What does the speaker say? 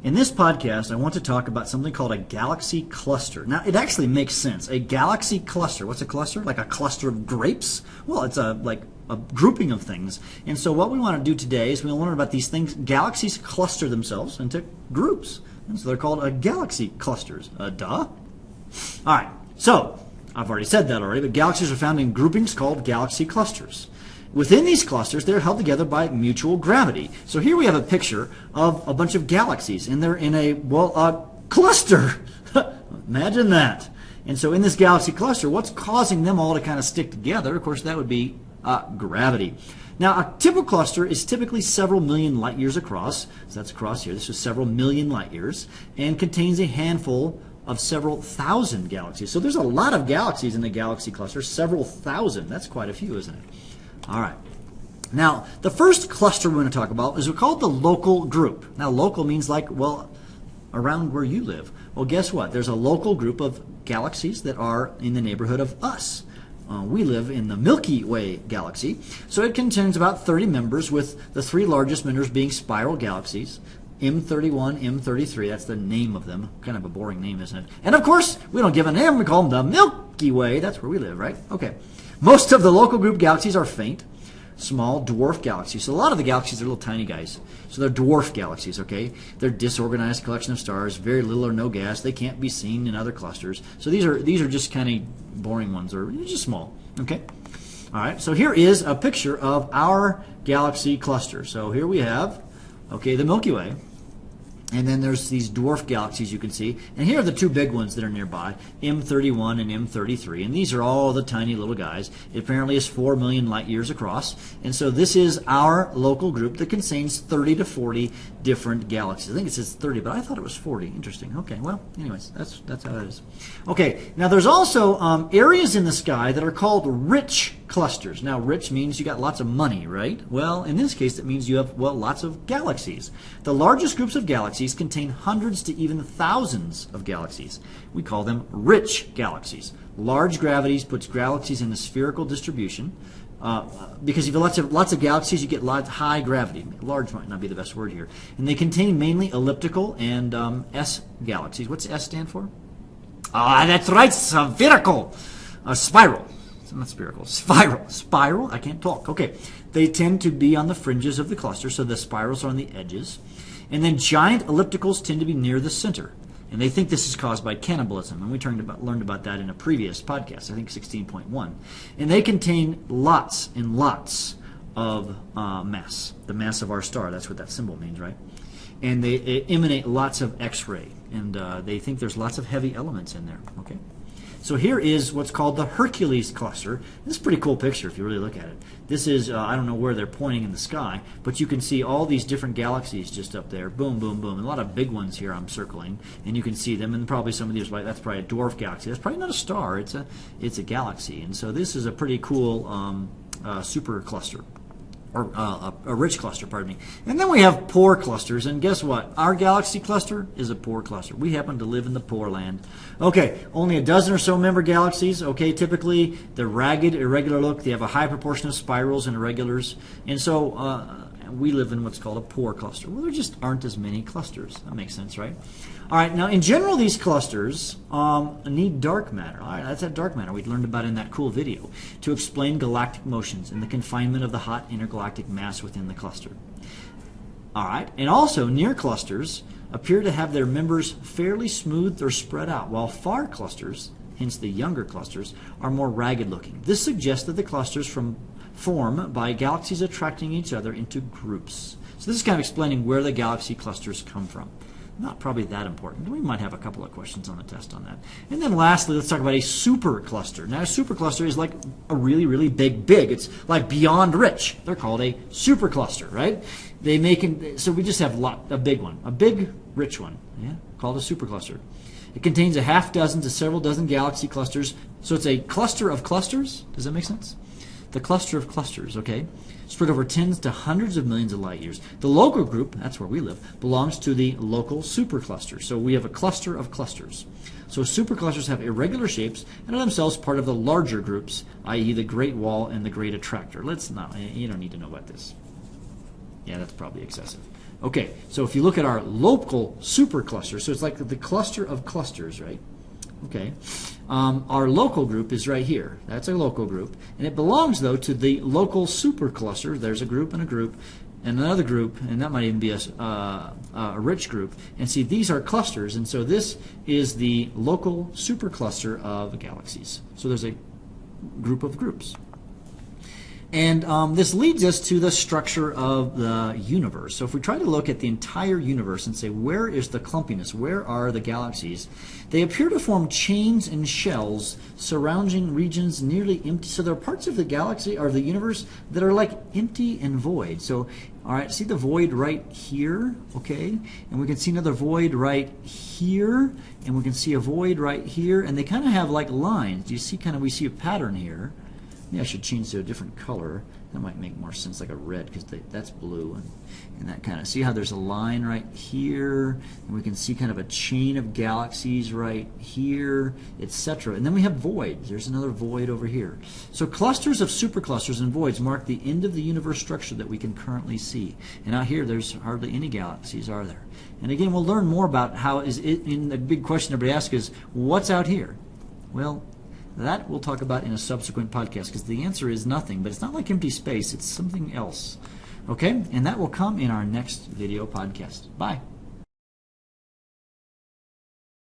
In this podcast, I want to talk about something called a galaxy cluster. Now, it actually makes sense. A galaxy cluster. What's a cluster? Like a cluster of grapes? Well, it's like a grouping of things. And so what we want to do today is we'll learn about these things. Galaxies cluster themselves into groups. And so they're called galaxy clusters. Duh. All right. So, I've already said that already, but galaxies are found in groupings called galaxy clusters. Within these clusters, they're held together by mutual gravity. So here we have a picture of a bunch of galaxies, and they're in a, cluster. Imagine that. And so in this galaxy cluster, what's causing them all to kind of stick together? Of course, that would be gravity. Now, a typical cluster is typically several million light years across. So that's across here. This is several million light years, and contains a handful of several thousand galaxies. So there's a lot of galaxies in the galaxy cluster, several thousand. That's quite a few, isn't it? All right. Now, the first cluster we're going to talk about is called the local group. Now, local means like, well, around where you live. Well, guess what? There's a local group of galaxies that are in the neighborhood of us. We live in the Milky Way galaxy. So it contains about 30 members, with the three largest members being spiral galaxies. M31, M33, that's the name of them. Kind of a boring name, isn't it? And of course, we don't give a name, we call them the Milky Way. That's where we live, right? Okay. Most of the local group galaxies are faint, small, dwarf galaxies. So a lot of the galaxies are little tiny guys. So they're dwarf galaxies, okay? They're disorganized collection of stars, very little or no gas. They can't be seen in other clusters. So these are just kind of boring ones, or just small, okay? All right, so here is a picture of our galaxy cluster. So here we have, okay, the Milky Way. And then there's these dwarf galaxies you can see. And here are the two big ones that are nearby, M31 and M33. And these are all the tiny little guys. It apparently is 4 million light years across. And so this is our local group that contains 30 to 40 different galaxies. I think it says 30, but I thought it was 40. Interesting. Okay, well, anyways, that's how it is. Okay, now there's also areas in the sky that are called rich clusters. Now, rich means you got lots of money, right? Well, in this case, it means you have, lots of galaxies. The largest groups of galaxies contain hundreds to even thousands of galaxies. We call them rich galaxies. Large gravities puts galaxies in a spherical distribution. Because if you have lots of galaxies, you get high gravity. Large might not be the best word here. And they contain mainly elliptical and S galaxies. What's S stand for? That's right, spherical. Spiral. Not spherical. Spiral? I can't talk. Okay. They tend to be on the fringes of the cluster, so the spirals are on the edges. And then giant ellipticals tend to be near the center. And they think this is caused by cannibalism. And we learned about that in a previous podcast, I think 16.1. And they contain lots and lots of mass. The mass of our star. That's what that symbol means, right? And they emanate lots of X-ray. And they think there's lots of heavy elements in there. Okay. So here is what's called the Hercules cluster. This is a pretty cool picture if you really look at it. This is, I don't know where they're pointing in the sky, but you can see all these different galaxies just up there. Boom, boom, boom. And a lot of big ones here I'm circling, and you can see them. And probably some of these, that's probably a dwarf galaxy. That's probably not a star. It's a galaxy. And so this is a pretty cool supercluster. Or a rich cluster, pardon me. And then we have poor clusters, and guess what? Our galaxy cluster is a poor cluster. We happen to live in the poor land. Okay, only a dozen or so member galaxies. Okay, typically they're ragged, irregular look. They have a high proportion of spirals and irregulars. And so we live in what's called a poor cluster. Well, there just aren't as many clusters. That makes sense, right? All right, now in general, these clusters need dark matter. All right, that's that dark matter we learned about in that cool video to explain galactic motions and the confinement of the hot intergalactic mass within the cluster. All right, and also near clusters appear to have their members fairly smooth or spread out, while far clusters, hence the younger clusters, are more ragged looking. This suggests that the clusters form by galaxies attracting each other into groups. So this is kind of explaining where the galaxy clusters come from. Not probably that important. We might have a couple of questions on the test on that. And then lastly, let's talk about a supercluster. Now, a supercluster is like a really, really big. It's like beyond rich. They're called a supercluster, right? So we just have a big one, a big, rich one, yeah, called a supercluster. It contains a half dozen to several dozen galaxy clusters. So it's a cluster of clusters. Does that make sense? The cluster of clusters, okay? Spread over tens to hundreds of millions of light years. The local group, that's where we live, belongs to the local supercluster. So we have a cluster of clusters. So superclusters have irregular shapes and are themselves part of the larger groups, i.e. the Great Wall and the Great Attractor. You don't need to know about this. Yeah, that's probably excessive. Okay, so if you look at our local supercluster, so it's like the cluster of clusters, right? Okay, our local group is right here. That's a local group, and it belongs though to the local supercluster. There's a group and another group, and that might even be a rich group. And see, these are clusters, and so this is the local supercluster of galaxies. So there's a group of groups. And this leads us to the structure of the universe. So if we try to look at the entire universe and say, where is the clumpiness? Where are the galaxies? They appear to form chains and shells surrounding regions nearly empty. So there are parts of the galaxy or the universe that are like empty and void. So, all right, see the void right here, okay? And we can see another void right here, and we can see a void right here, and they kind of have like lines. Do you see we see a pattern here? Maybe I should change to a different color. That might make more sense, like a red, because that's blue. And that kind of, see how there's a line right here, and we can see kind of a chain of galaxies right here, etc. And then we have voids. There's another void over here. So clusters of superclusters and voids mark the end of the universe structure that we can currently see. And out here, there's hardly any galaxies, are there? And again, we'll learn more about how is it, and the big question everybody asks is, what's out here? Well, that we'll talk about in a subsequent podcast, because the answer is nothing, but it's not like empty space, it's something else. Okay? And that will come in our next video podcast. Bye.